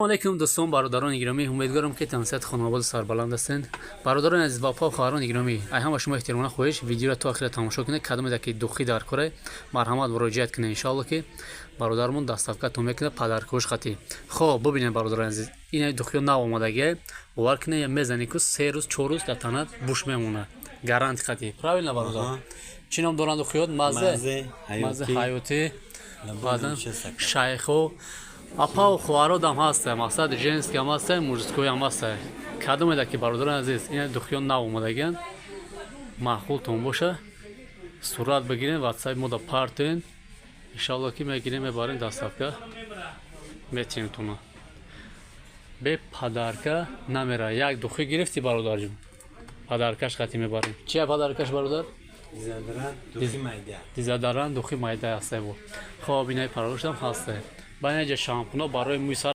علیکم دوستان برادران گرامی، امیدوارم که تنسیت خانواده سربلند هستند. برادران عزیز و خواهران گرامی، ای هم شما احترام خواهش ویدیو را تا آخر تماشا کنید. کدام دکی دخی در کره مرحمت مراجعت کنید ان شاء الله که برادرمون دستافکا تو میکنه پدرکوش خطی. خب ببینید برادران عزیز، این دخی نو اومدگی باور کنید میزنی که 3 روز 4 روز در تنت بوش میمونه گارانت خطی. правильно برادر؟ چی نام دارند دخیات؟ مزه حیاتی بعدن شیخو اپا و خوارود هم هسته، مقصد جنس که هم هسته، موجودکوی هم هسته. کدوم ایده که برادران عزیز این دخیان نو اومدگن معقولتون باشه صورت بگیرین واتساپ مودا پارتین انشالله که میگیریم میبارین دستافکا میتیم تونا به پدرکا نمیره. یک دخی گرفتی برادر جون پدرکش خطی میباریم. چیه پدرکش برادر؟ دیزاداران دخی مایده هسته بود. خب اینای پرورش هم هسته. با اینجا شامپونا برای موی سر